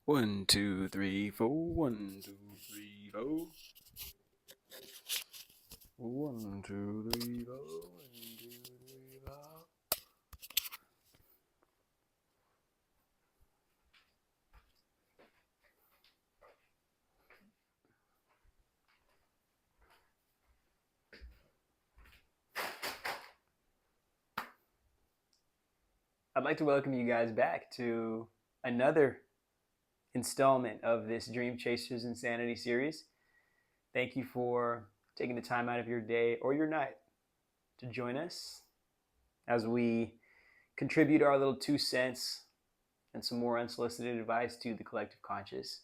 One, two, three, four. 1, 2, 3, 4. 1, 2, 3, 4. 1, 2, 3, 4. I'd like to welcome you guys back to another installment of this Dream Chasers Insanity series. Thank you for taking the time out of your day or your night to join us as we contribute our little 2 cents and some more unsolicited advice to the collective conscious.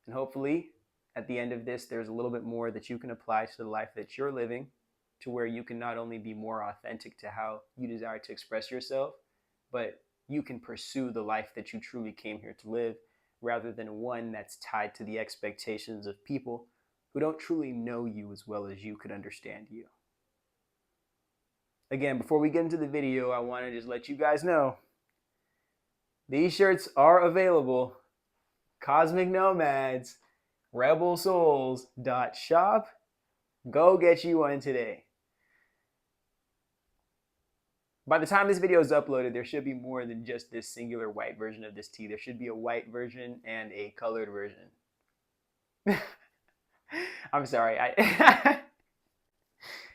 And hopefully, at the end of this, there's a little bit more that you can apply to the life that you're living, to where you can not only be more authentic to how you desire to express yourself, but you can pursue the life that you truly came here to live, rather than one that's tied to the expectations of people who don't truly know you as well as you could understand you. Again, before we get into the video, I want to just let you guys know these shirts are available. Cosmic Nomads, rebelsouls.shop. Go get you one today. By the time this video is uploaded, there should be more than just this singular white version of this tee. There should be a white version and a colored version. I'm sorry.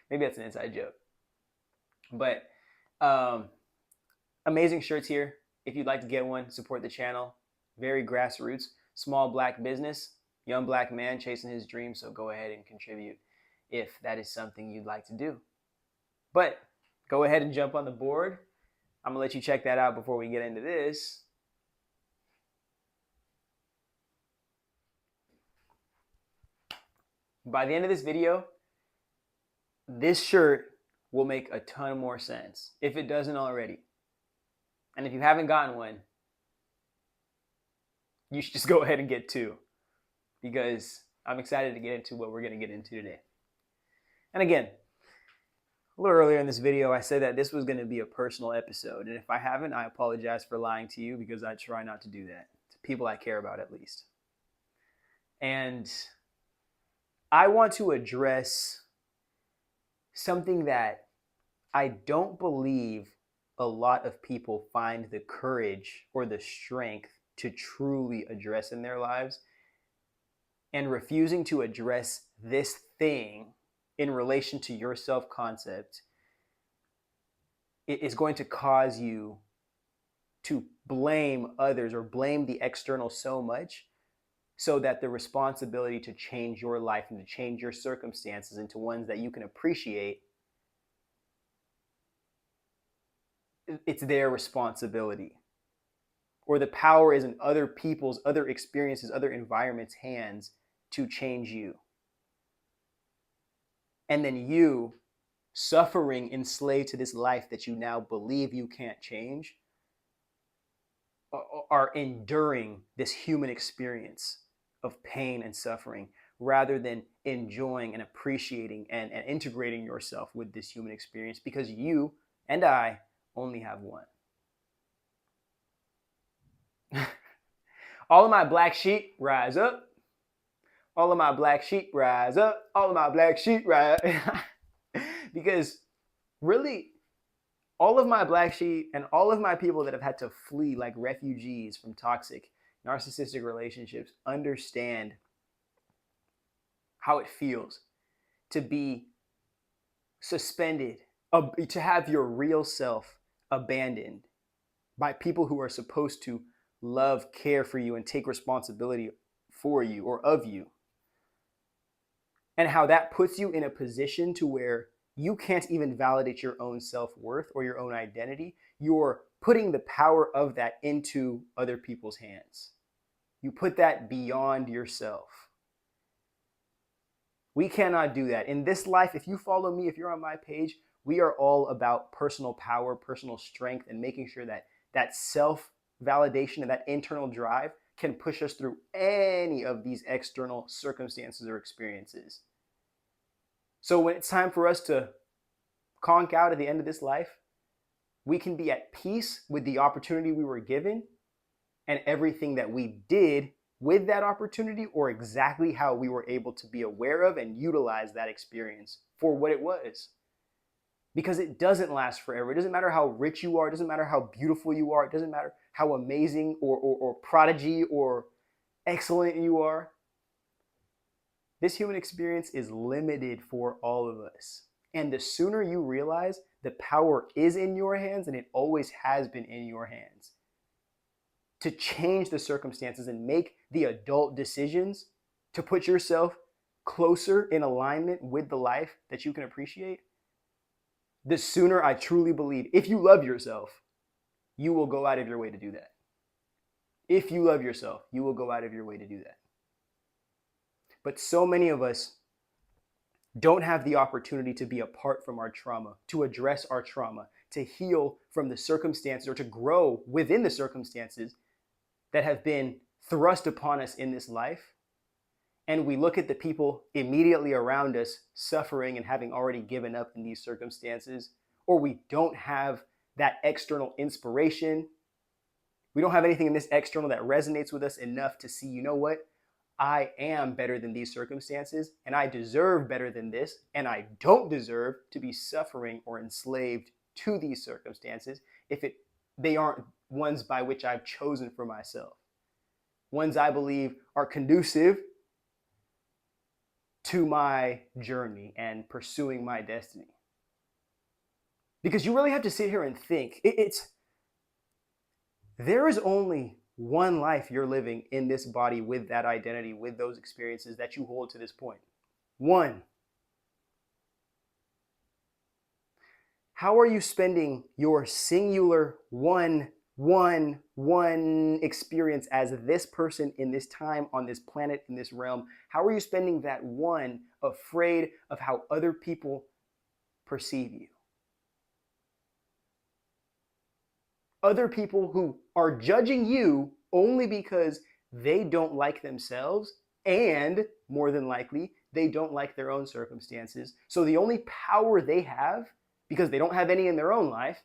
Maybe that's an inside joke. But amazing shirts here. If you'd like to get one, support the channel. Very grassroots, small black business, young black man chasing his dreams. So go ahead and contribute if that is something you'd like to do. But go ahead and jump on the board. I'm gonna let you check that out before we get into this. By the end of this video, this shirt will make a ton more sense if it doesn't already. And if you haven't gotten one, you should just go ahead and get two, because I'm excited to get into what we're going to get into today. And again, a little earlier in this video, I said that this was going to be a personal episode. And if I haven't, I apologize for lying to you, because I try not to do that to people I care about, at least. And I want to address something that I don't believe a lot of people find the courage or the strength to truly address in their lives. And refusing to address this thing in relation to your self-concept, it is going to cause you to blame others or blame the external so much, so that the responsibility to change your life and to change your circumstances into ones that you can appreciate, it's their responsibility. Or the power is in other people's, other experiences, other environments' hands to change you. And then you, suffering, enslaved to this life that you now believe you can't change, are enduring this human experience of pain and suffering, rather than enjoying and appreciating and integrating yourself with this human experience, because you and I only have one. All of my black sheep, rise up. All of my black sheep, rise up. All of my black sheep, rise. Because really, all of my black sheep and all of my people that have had to flee like refugees from toxic, narcissistic relationships understand how it feels to be suspended, to have your real self abandoned by people who are supposed to love, care for you, and take responsibility for you or of you. And how that puts you in a position to where you can't even validate your own self-worth or your own identity. You're putting the power of that into other people's hands. You put that beyond yourself. We cannot do that. In this life, if you follow me, if you're on my page, we are all about personal power, personal strength, and making sure that that self-validation and that internal drive can push us through any of these external circumstances or experiences. So when it's time for us to conk out at the end of this life, we can be at peace with the opportunity we were given, and everything that we did with that opportunity, or exactly how we were able to be aware of and utilize that experience for what it was. Because it doesn't last forever. It doesn't matter how rich you are. It doesn't matter how beautiful you are. It doesn't matter how amazing or prodigy or excellent you are. This human experience is limited for all of us. And the sooner you realize the power is in your hands, and it always has been in your hands, to change the circumstances and make the adult decisions to put yourself closer in alignment with the life that you can appreciate, the sooner I truly believe, if you love yourself, you will go out of your way to do that. If you love yourself, you will go out of your way to do that. But so many of us don't have the opportunity to be apart from our trauma, to address our trauma, to heal from the circumstances, or to grow within the circumstances that have been thrust upon us in this life. And we look at the people immediately around us suffering and having already given up in these circumstances, or we don't have that external inspiration. We don't have anything in this external that resonates with us enough to see, you know what? I am better than these circumstances, and I deserve better than this, and I don't deserve to be suffering or enslaved to these circumstances if they aren't ones by which I've chosen for myself. Ones I believe are conducive to my journey and pursuing my destiny. Because you really have to sit here and think. There is only one life you're living in this body with that identity, with those experiences that you hold to this point. One. How are you spending your singular one experience as this person in this time, on this planet, in this realm? How are you spending that one afraid of how other people perceive you? Other people who are judging you only because they don't like themselves, and more than likely, they don't like their own circumstances. So the only power they have, because they don't have any in their own life,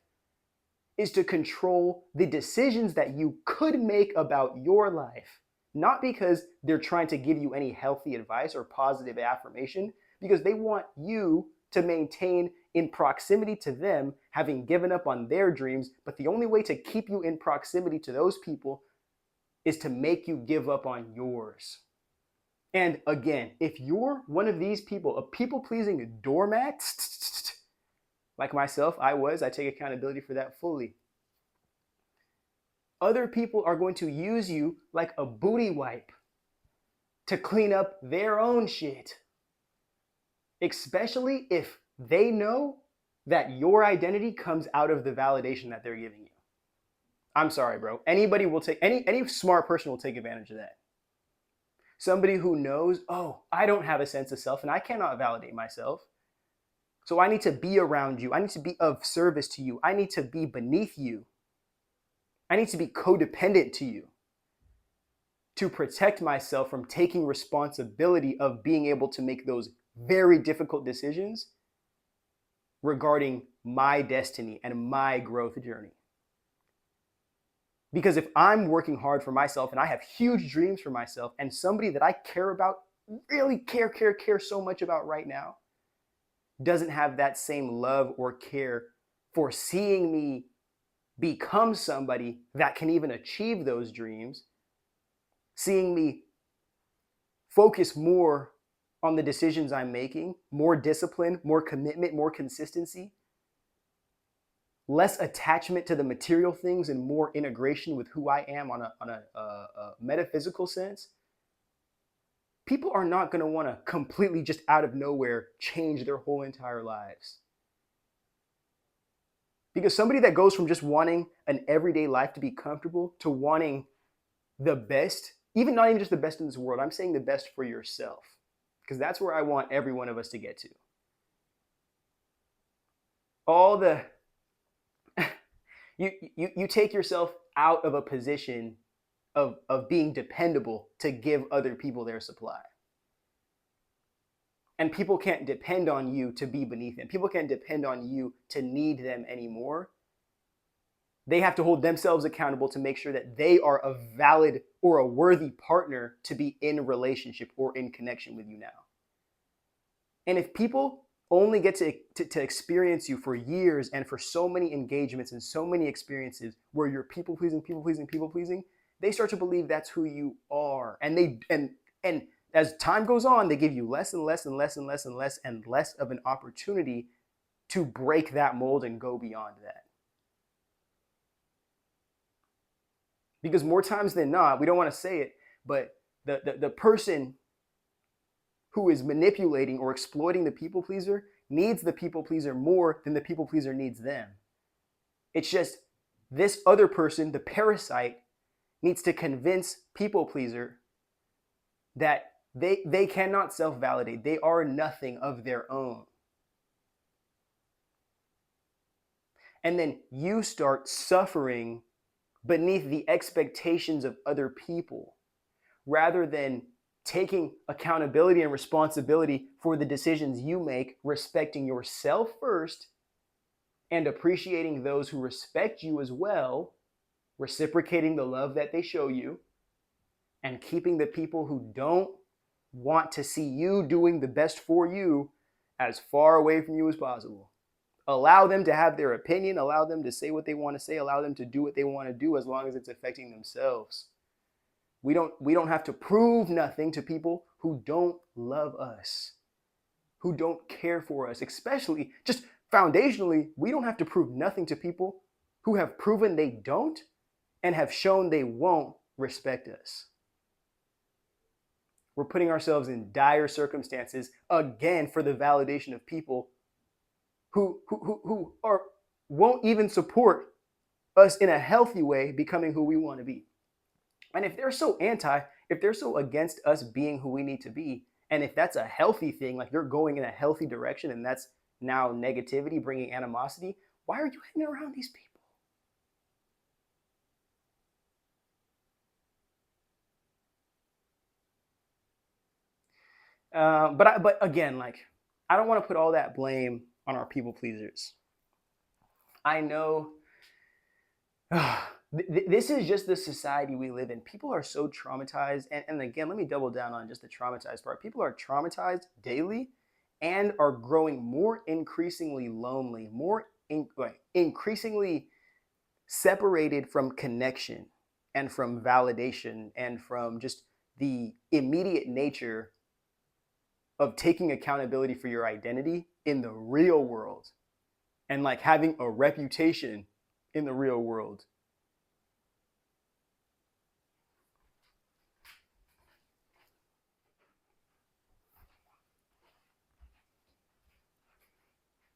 is to control the decisions that you could make about your life. Not because they're trying to give you any healthy advice or positive affirmation, because they want you to maintain in proximity to them, having given up on their dreams. But the only way to keep you in proximity to those people is to make you give up on yours. And again, if you're one of these people, a people-pleasing doormat, like myself, I take accountability for that fully. Other people are going to use you like a booty wipe to clean up their own shit. Especially if they know that your identity comes out of the validation that they're giving you. I'm sorry, bro. Anybody will take, any smart person will take advantage of that. Somebody who knows, oh, I don't have a sense of self and I cannot validate myself. So I need to be around you. I need to be of service to you. I need to be beneath you. I need to be codependent to you to protect myself from taking responsibility of being able to make those very difficult decisions regarding my destiny and my growth journey. Because if I'm working hard for myself and I have huge dreams for myself, and somebody that I care about, really care so much about right now, doesn't have that same love or care for seeing me become somebody that can even achieve those dreams, seeing me focus more on the decisions I'm making, more discipline, more commitment, more consistency, less attachment to the material things and more integration with who I am on a metaphysical sense, people are not going to want to completely just out of nowhere change their whole entire lives. Because somebody that goes from just wanting an everyday life to be comfortable to wanting the best, even not even just the best in this world, I'm saying the best for yourself. Because that's where I want every one of us to get to. All the you take yourself out of a position of being dependable to give other people their supply. And people can't depend on you to be beneath them. People can't depend on you to need them anymore. They have to hold themselves accountable to make sure that they are a valid or a worthy partner to be in relationship or in connection with you now. And if people only get to experience you for years and for so many engagements and so many experiences where you're people pleasing, people pleasing, people pleasing, they start to believe that's who you are. And as time goes on, they give you less and less and less and less and less and less of an opportunity to break that mold and go beyond that. Because more times than not, we don't want to say it, but the person who is manipulating or exploiting the people pleaser needs the people pleaser more than the people pleaser needs them. It's just this other person, the parasite, needs to convince people pleaser that they cannot self-validate. They are nothing of their own. And then you start suffering beneath the expectations of other people rather than taking accountability and responsibility for the decisions you make, respecting yourself first and appreciating those who respect you as well, reciprocating the love that they show you, and keeping the people who don't want to see you doing the best for you as far away from you as possible. Allow them to have their opinion, allow them to say what they want to say, allow them to do what they want to do as long as it's affecting themselves. We don't have to prove nothing to people who don't love us, who don't care for us, especially just foundationally, we don't have to prove nothing to people who have proven they don't and have shown they won't respect us. We're putting ourselves in dire circumstances again for the validation of people who won't even support us in a healthy way becoming who we want to be. And if they're so if they're so against us being who we need to be, and if that's a healthy thing, like they're going in a healthy direction and that's now negativity, bringing animosity, why are you hanging around these people? But again, like, I don't want to put all that blame on our people pleasers. I know this is just the society we live in. People are so traumatized. And again, let me double down on just the traumatized part. People are traumatized daily and are growing more increasingly lonely, increasingly separated from connection and from validation and from just the immediate nature of taking accountability for your identity in the real world and like having a reputation in the real world.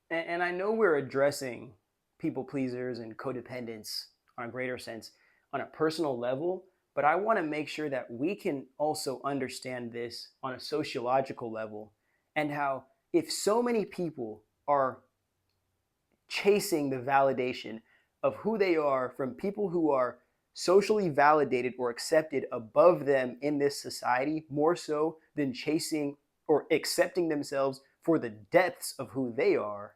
And I know we're addressing people pleasers and codependence on a greater sense on a personal level, but I want to make sure that we can also understand this on a sociological level and how if so many people are chasing the validation of who they are from people who are socially validated or accepted above them in this society, more so than chasing or accepting themselves for the depths of who they are.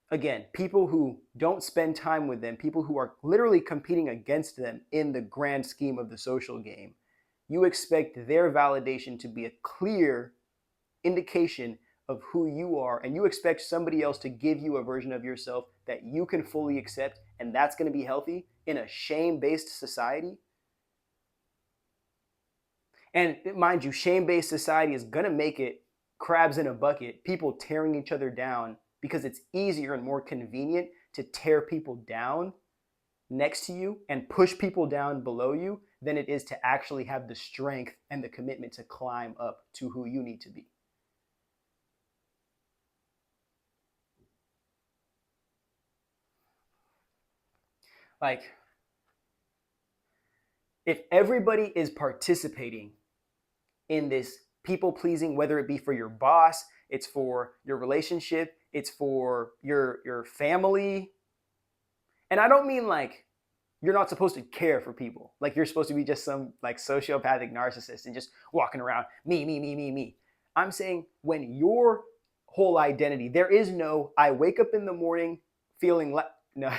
Again, people who don't spend time with them, people who are literally competing against them in the grand scheme of the social game, you expect their validation to be a clear indication of who you are, and you expect somebody else to give you a version of yourself that you can fully accept, and that's going to be healthy in a shame-based society. And mind you, shame-based society is going to make it crabs in a bucket, people tearing each other down because it's easier and more convenient to tear people down next to you and push people down below you than it is to actually have the strength and the commitment to climb up to who you need to be. Like, if everybody is participating in this people pleasing, whether it be for your boss, it's for your relationship, it's for your family. And I don't mean like you're not supposed to care for people. Like you're supposed to be just some like sociopathic narcissist and just walking around me, me, me, me, me. I'm saying when your whole identity, there is no I wake up in the morning feeling like no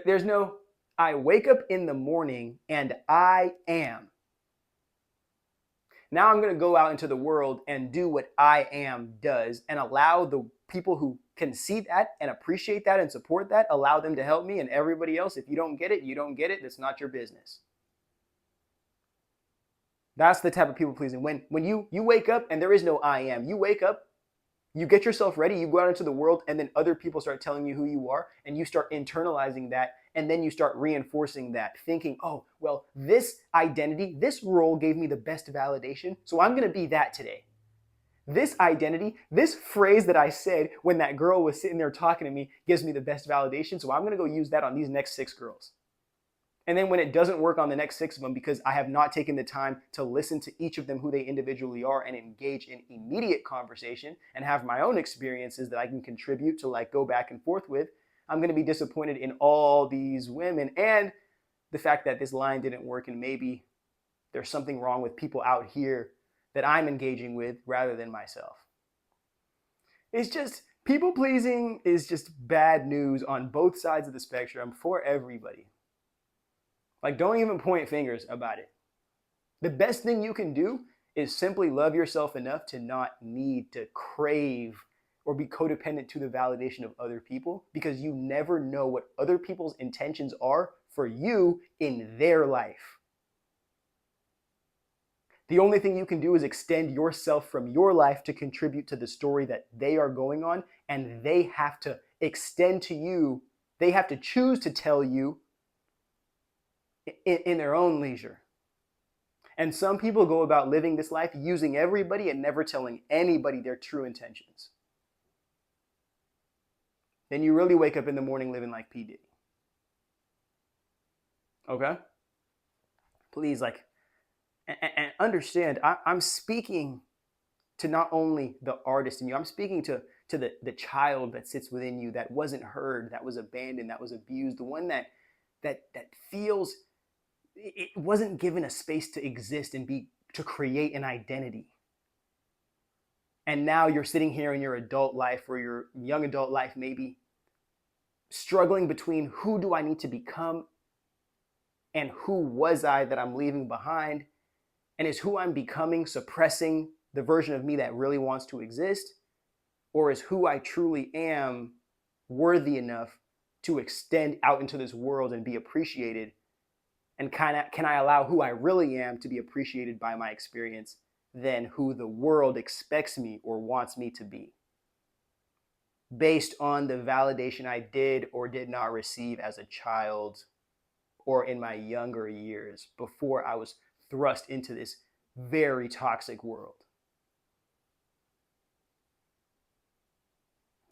There's no, I wake up in the morning and I am. Now I'm going to go out into the world and do what I am does and allow the people who can see that and appreciate that and support that, allow them to help me, and everybody else, if you don't get it, you don't get it. That's not your business. That's the type of people pleasing. When you wake up and there is no I am, you wake up, you get yourself ready, you go out into the world, and then other people start telling you who you are, and you start internalizing that, and then you start reinforcing that, thinking, oh, well, this identity, this role gave me the best validation, so I'm going to be that today. This identity, this phrase that I said when that girl was sitting there talking to me gives me the best validation, so I'm going to go use that on these next 6 girls. And then when it doesn't work on the next 6 of them because I have not taken the time to listen to each of them who they individually are and engage in immediate conversation and have my own experiences that I can contribute to, like, go back and forth with, I'm going to be disappointed in all these women and the fact that this line didn't work, and maybe there's something wrong with people out here that I'm engaging with rather than myself. It's just, people pleasing is just bad news on both sides of the spectrum for everybody. Like, don't even point fingers about it. The best thing you can do is simply love yourself enough to not need to crave or be codependent to the validation of other people, because you never know what other people's intentions are for you in their life. The only thing you can do is extend yourself from your life to contribute to the story that they are going on, and they have to extend to you, they have to choose to tell you in their own leisure. And some people go about living this life using everybody and never telling anybody their true intentions. Then you really wake up in the morning living like P. Diddy. Okay? Please, like, and understand, I'm speaking to not only the artist in you, I'm speaking to the child that sits within you that wasn't heard, that was abandoned, that was abused, the one that feels it wasn't given a space to exist and to create an identity. And now you're sitting here in your adult life or your young adult life, maybe struggling between who do I need to become and who was I that I'm leaving behind, and is who I'm becoming suppressing the version of me that really wants to exist, or is who I truly am worthy enough to extend out into this world and be appreciated? And can I allow who I really am to be appreciated by my experience than who the world expects me or wants me to be, based on the validation I did or did not receive as a child or in my younger years before I was thrust into this very toxic world?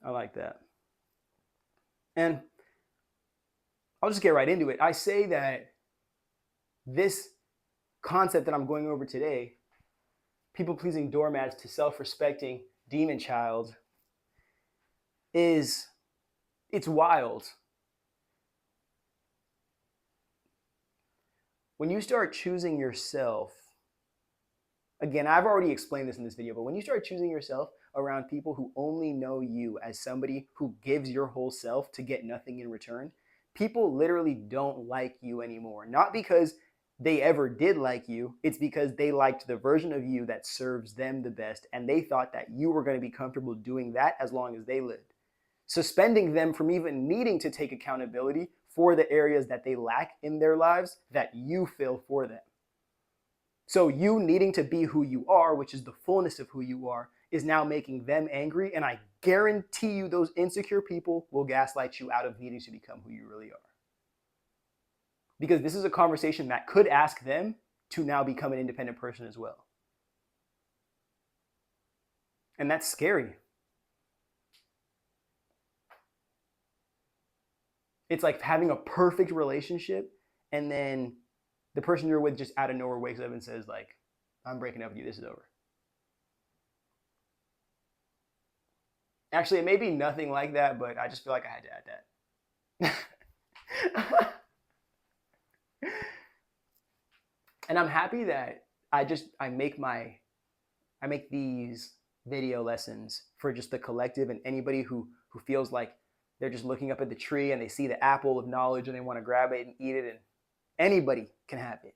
I like that. And I'll just get right into it. I say that this concept that I'm going over today, people-pleasing doormats to self-respecting demon child, it's wild. When you start choosing yourself, again, I've already explained this in this video, but when you start choosing yourself around people who only know you as somebody who gives your whole self to get nothing in return, people literally don't like you anymore. Not because they ever did like you, it's because they liked the version of you that serves them the best, and they thought that you were going to be comfortable doing that as long as they lived, suspending them from even needing to take accountability for the areas that they lack in their lives that you fill for them. So you needing to be who you are, which is the fullness of who you are, is now making them angry, and I guarantee you those insecure people will gaslight you out of needing to become who you really are. Because this is a conversation that could ask them to now become an independent person as well. And that's scary. It's like having a perfect relationship and then the person you're with just out of nowhere wakes up and says, like, I'm breaking up with you, this is over. Actually, it may be nothing like that, but I just feel like I had to add that. And I'm happy that I make these video lessons for just the collective and anybody who feels like They're just looking up at the tree and they see the apple of knowledge and they want to grab it and eat it, and anybody can have it.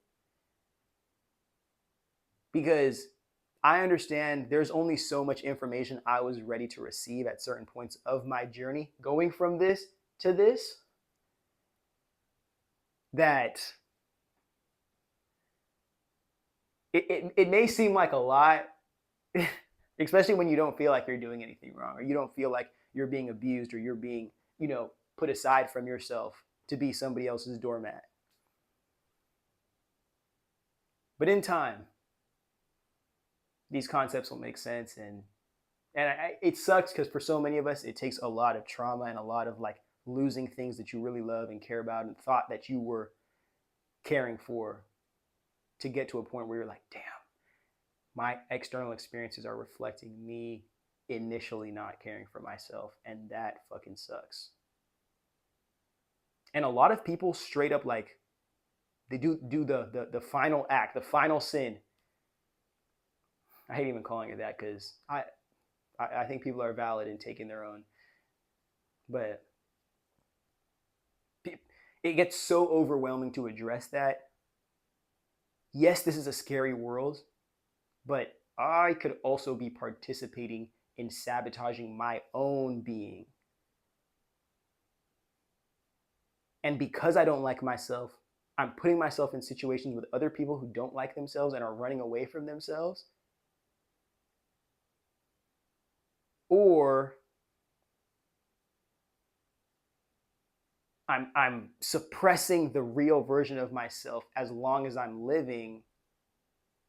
Because I understand there's only so much information I was ready to receive at certain points of my journey going from this to this, that it may seem like a lot, especially when you don't feel like you're doing anything wrong, or you don't feel like you're being abused, or you're being, put aside from yourself to be somebody else's doormat. But in time, these concepts will make sense, and it sucks because for so many of us, it takes a lot of trauma and a lot of like losing things that you really love and care about and thought that you were caring for to get to a point where you're like, damn, my external experiences are reflecting me initially not caring for myself, and that fucking sucks. And a lot of people straight up, like, they do the final act, the final sin. I hate even calling it that because I think people are valid in taking their own, but it gets so overwhelming to address that. Yes, this is a scary world, but I could also be participating in sabotaging my own being. And because I don't like myself, I'm putting myself in situations with other people who don't like themselves and are running away from themselves. Or I'm suppressing the real version of myself as long as I'm living,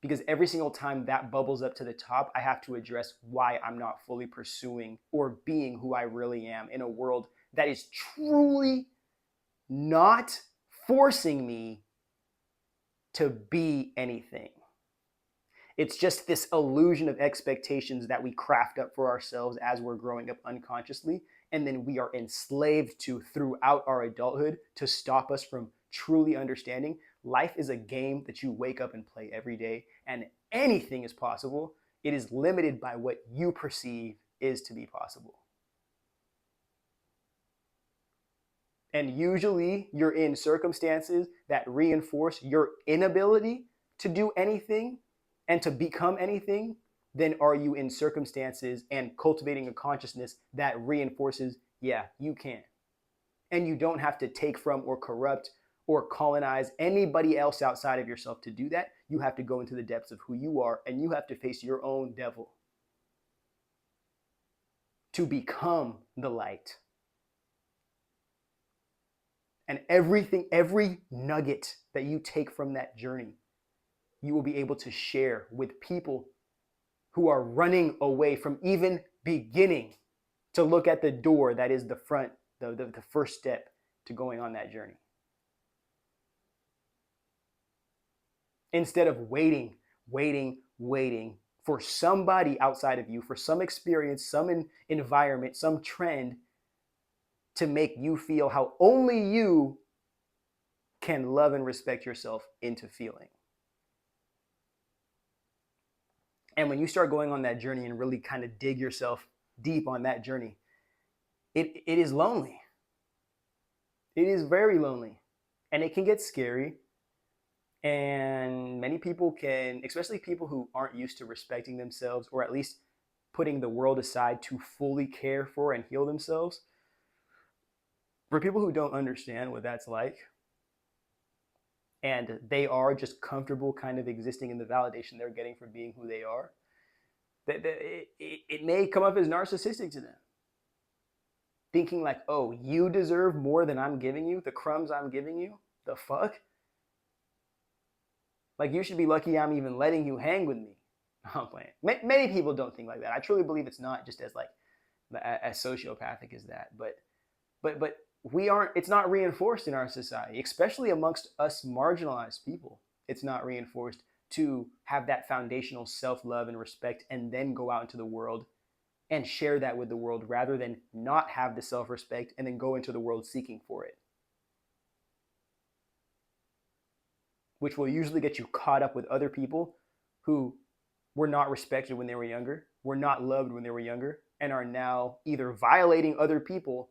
because every single time that bubbles up to the top, I have to address why I'm not fully pursuing or being who I really am in a world that is truly not forcing me to be anything. It's just this illusion of expectations that we craft up for ourselves as we're growing up unconsciously, and then we are enslaved to throughout our adulthood to stop us from truly understanding life is a game that you wake up and play every day, and anything is possible. It is limited by what you perceive is to be possible. And usually you're in circumstances that reinforce your inability to do anything and to become anything. Then are you in circumstances and cultivating a consciousness that reinforces, yeah, you can. And you don't have to take from or corrupt or colonize anybody else outside of yourself to do that. You have to go into the depths of who you are, and you have to face your own devil to become the light. And every nugget that you take from that journey, you will be able to share with people who are running away from even beginning to look at the door that is the front, the first step to going on that journey. Instead of waiting for somebody outside of you, for some experience, some environment, some trend to make you feel how only you can love and respect yourself into feeling. And when you start going on that journey and really kind of dig yourself deep on that journey, it is lonely. It is very lonely. And it can get scary. And many people can, especially people who aren't used to respecting themselves, or at least putting the world aside to fully care for and heal themselves, for people who don't understand what that's like, and they are just comfortable kind of existing in the validation they're getting from being who they are, it may come up as narcissistic to them. Thinking like, oh, you deserve more than I'm giving you, the crumbs I'm giving you? The fuck? Like, you should be lucky I'm even letting you hang with me. I'm playing. Many people don't think like that. I truly believe it's not just as like as sociopathic as that, but we aren't. It's not reinforced in our society, especially amongst us marginalized people. It's not reinforced to have that foundational self-love and respect, and then go out into the world and share that with the world, rather than not have the self-respect and then go into the world seeking for it, which will usually get you caught up with other people who were not respected when they were younger, were not loved when they were younger, and are now either violating other people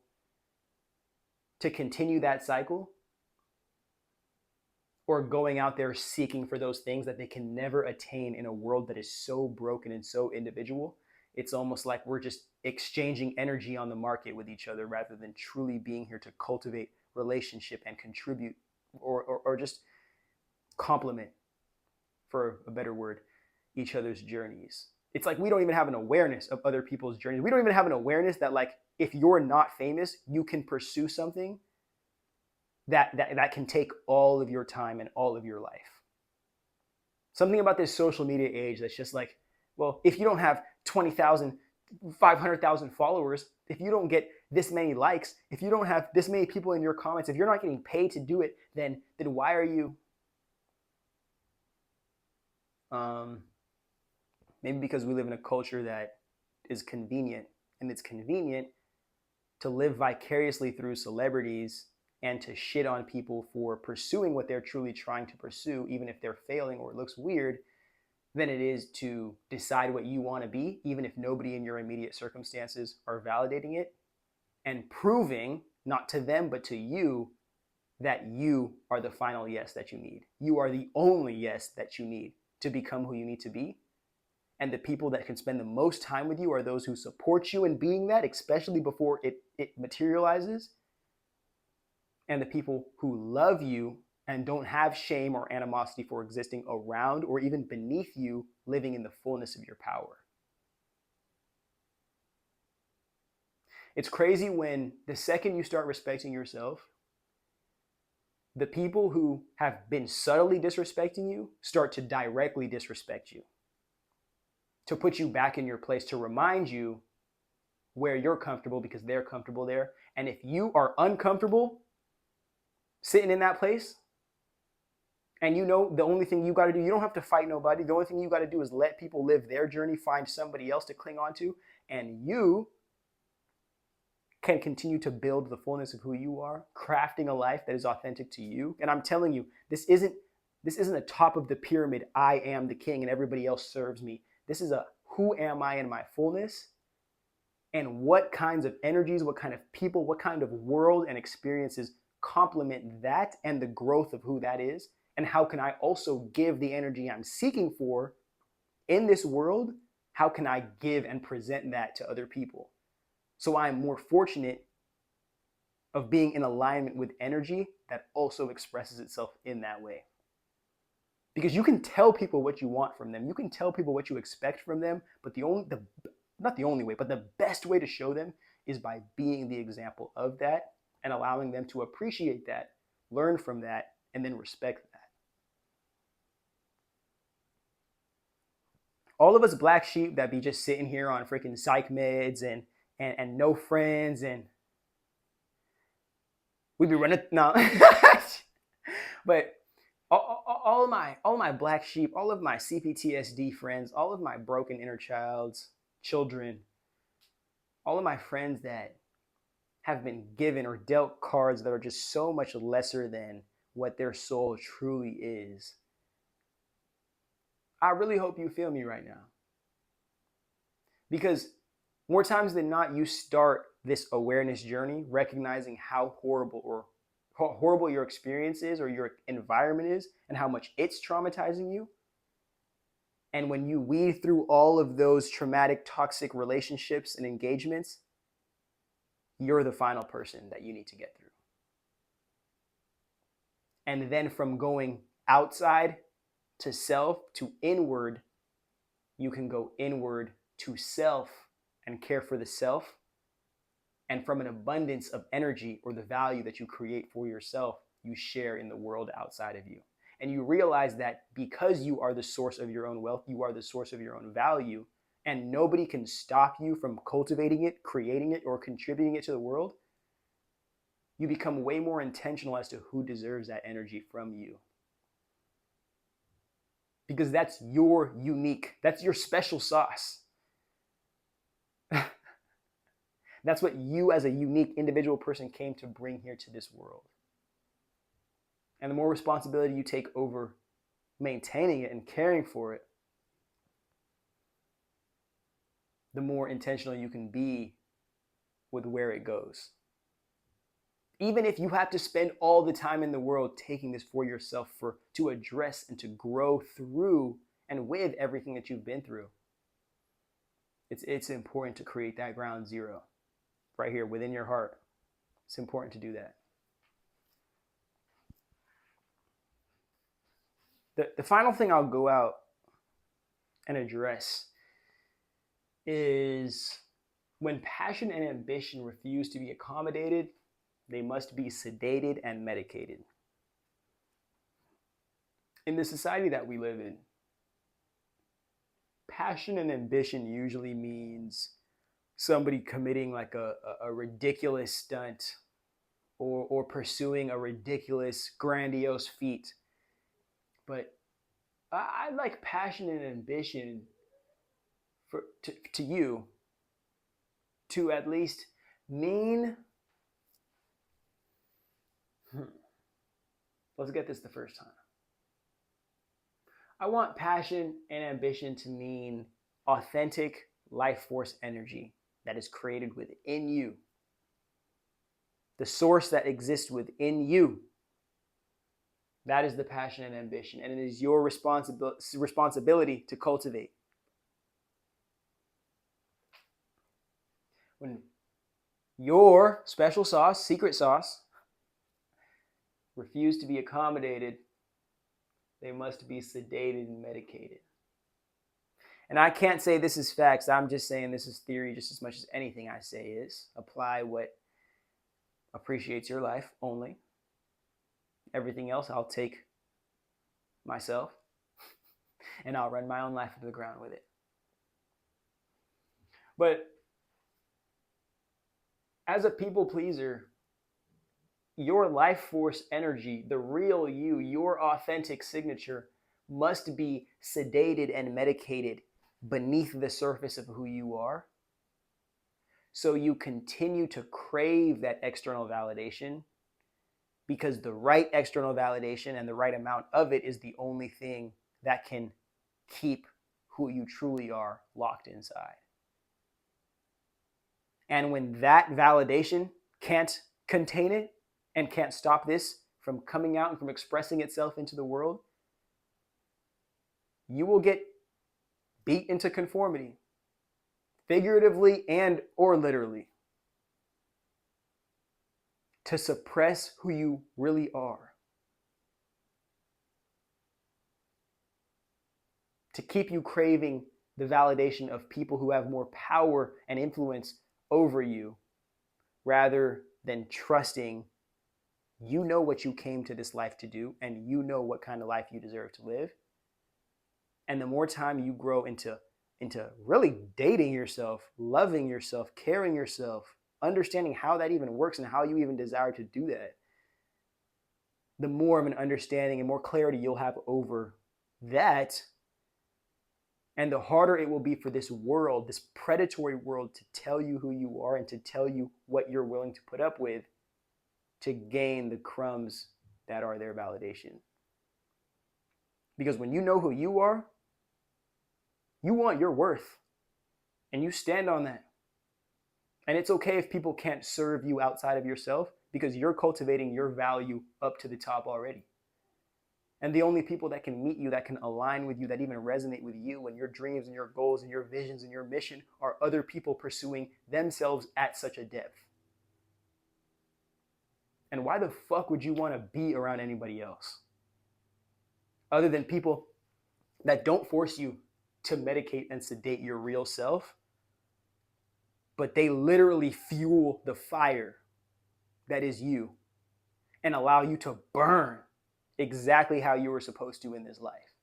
to continue that cycle, or going out there seeking for those things that they can never attain in a world that is so broken and so individual. It's almost like we're just exchanging energy on the market with each other rather than truly being here to cultivate relationship and contribute, or just complement, for a better word, each other's journeys. It's like we don't even have an awareness of other people's journeys. We don't even have an awareness that, like, if you're not famous, you can pursue something that can take all of your time and all of your life. Something about this social media age that's just like, well, if you don't have 20,000, 500,000 followers, if you don't get this many likes, if you don't have this many people in your comments, if you're not getting paid to do it, then why are you? Maybe because we live in a culture that is convenient, and it's convenient to live vicariously through celebrities and to shit on people for pursuing what they're truly trying to pursue, even if they're failing or it looks weird, than it is to decide what you want to be, even if nobody in your immediate circumstances are validating it, and proving, not to them, but to you, that you are the final yes that you need. You are the only yes that you need to become who you need to be. And the people that can spend the most time with you are those who support you in being that, especially before it materializes. And the people who love you and don't have shame or animosity for existing around or even beneath you, living in the fullness of your power. It's crazy when the second you start respecting yourself, the people who have been subtly disrespecting you start to directly disrespect you, to put you back in your place, to remind you where you're comfortable because they're comfortable there. And if you are uncomfortable sitting in that place, and you know the only thing you got to do, you don't have to fight nobody. The only thing you got to do is let people live their journey, find somebody else to cling on to, and you can continue to build the fullness of who you are, crafting a life that is authentic to you. And I'm telling you, this isn't a top of the pyramid, I am the king and everybody else serves me. This is a who am I in my fullness, and what kinds of energies, what kind of people, what kind of world and experiences complement that and the growth of who that is, and how can I also give the energy I'm seeking for in this world? How can I give and present that to other people? So I'm more fortunate of being in alignment with energy that also expresses itself in that way. Because you can tell people what you want from them. You can tell people what you expect from them, but not the only way, but the best way to show them is by being the example of that and allowing them to appreciate that, learn from that, and then respect that. All of us black sheep that be just sitting here on freaking psych meds and no friends, and we be running no. But all my black sheep, all of my CPTSD friends, all of my broken inner child's children, all of my friends that have been given or dealt cards that are just so much lesser than what their soul truly is. I really hope you feel me right now. Because more times than not, you start this awareness journey recognizing how horrible your experience is or your environment is and how much it's traumatizing you. And when you weed through all of those traumatic, toxic relationships and engagements, you're the final person that you need to get through. And then from going outside to self to inward, you can go inward to self and care for the self. And from an abundance of energy or the value that you create for yourself, you share in the world outside of you. And you realize that because you are the source of your own wealth, you are the source of your own value, and nobody can stop you from cultivating it, creating it, or contributing it to the world, you become way more intentional as to who deserves that energy from you. Because that's your unique, that's your special sauce. That's what you as a unique individual person came to bring here to this world. And the more responsibility you take over maintaining it and caring for it, the more intentional you can be with where it goes. Even if you have to spend all the time in the world taking this for yourself to address and to grow through and with everything that you've been through. It's important to create that ground zero right here within your heart. It's important to do that. The final thing I'll go out and address is when passion and ambition refuse to be accommodated, they must be sedated and medicated. In the society that we live in, passion and ambition usually means somebody committing like a ridiculous stunt or pursuing a ridiculous, grandiose feat. But I like passion and ambition to you to at least mean, let's get this the first time. I want passion and ambition to mean authentic life force energy that is created within you. The source that exists within you. That is the passion and ambition. And it is your responsibility to cultivate. When your special sauce, secret sauce, refuse to be accommodated, they must be sedated and medicated. And I can't say this is facts. I'm just saying this is theory just as much as anything I say is. Apply what appreciates your life only. Everything else I'll take myself and I'll run my own life into the ground with it. But as a people pleaser, your life force energy, the real you, your authentic signature must be sedated and medicated beneath the surface of who you are. So you continue to crave that external validation because the right external validation and the right amount of it is the only thing that can keep who you truly are locked inside. And when that validation can't contain it and can't stop this from coming out and from expressing itself into the world, you will get beat into conformity, figuratively and or literally, to suppress who you really are, to keep you craving the validation of people who have more power and influence over you, rather than trusting you know what you came to this life to do, and you know what kind of life you deserve to live. And the more time you grow into really dating yourself, loving yourself, caring yourself, understanding how that even works and how you even desire to do that, the more of an understanding and more clarity you'll have over that. And the harder it will be for this world, this predatory world, to tell you who you are and to tell you what you're willing to put up with to gain the crumbs that are their validation. Because when you know who you are, you want your worth and you stand on that. And it's okay if people can't serve you outside of yourself, because you're cultivating your value up to the top already. And the only people that can meet you, that can align with you, that even resonate with you and your dreams and your goals and your visions and your mission are other people pursuing themselves at such a depth. And why the fuck would you want to be around anybody else? Other than people that don't force you to medicate and sedate your real self, but they literally fuel the fire that is you and allow you to burn exactly how you were supposed to in this life.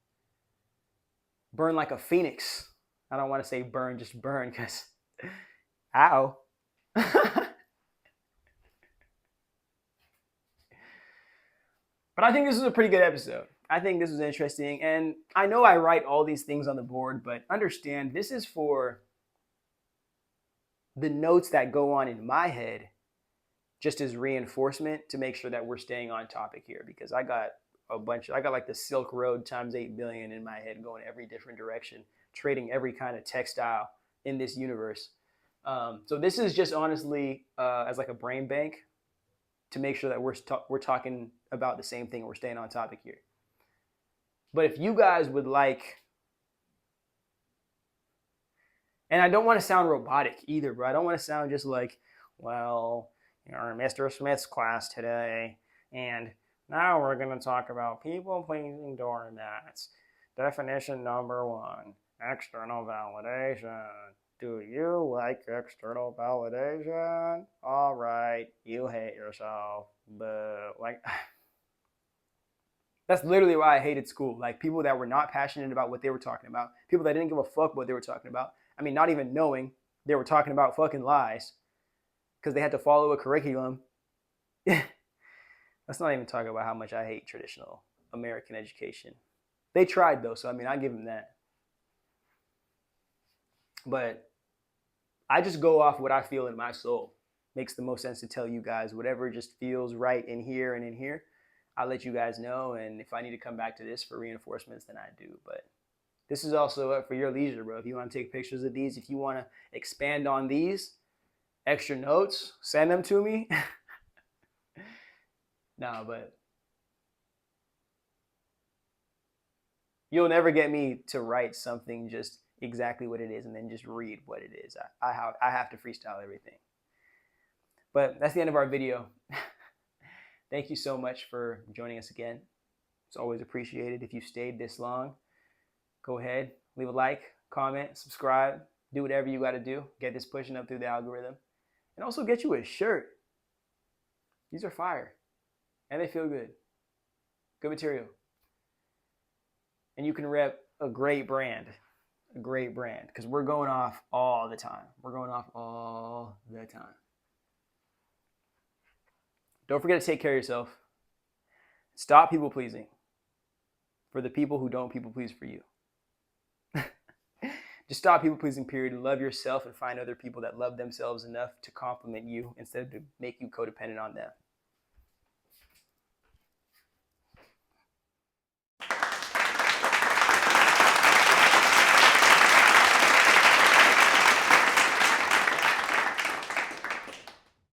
Burn like a phoenix. I don't want to say burn, just burn, because ow. But I think this is a pretty good episode. I think this was interesting. And I know I write all these things on the board, but understand this is for the notes that go on in my head, just as reinforcement to make sure that we're staying on topic here. Because I got like the Silk Road times 8 billion in my head going every different direction, trading every kind of textile in this universe. So this is just honestly as like a brain bank to make sure that we're talking about the same thing. We're staying on topic here. But if you guys would like, and I don't want to sound robotic either, bro. I don't want to sound just like, well, you're in Mr. Smith's class today, and now we're going to talk about people-pleasing doormats. Definition number 1, external validation. Do you like external validation? All right, you hate yourself. But like, that's literally why I hated school. Like, people that were not passionate about what they were talking about, people that didn't give a fuck what they were talking about. I mean, not even knowing they were talking about fucking lies because they had to follow a curriculum. Let's not even talk about how much I hate traditional American education. They tried though, so I mean, I give them that. But I just go off what I feel in my soul. Makes the most sense to tell you guys whatever just feels right in here and in here. I'll let you guys know, and if I need to come back to this for reinforcements, then I do. But this is also up for your leisure, bro. If you want to take pictures of these, if you want to expand on these, extra notes, send them to me. No, but you'll never get me to write something just exactly what it is and then just read what it is. I have to freestyle everything. But that's the end of our video. Thank you so much for joining us again. It's always appreciated if you stayed this long. Go ahead, leave a like, comment, subscribe, do whatever you got to do. Get this pushing up through the algorithm. And also get you a shirt. These are fire. And they feel good. Good material. And you can rep a great brand. A great brand. Because we're going off all the time. We're going off all the time. Don't forget to take care of yourself. Stop people pleasing for the people who don't people please for you. Just stop people pleasing, period, and love yourself and find other people that love themselves enough to compliment you instead of to make you codependent on them.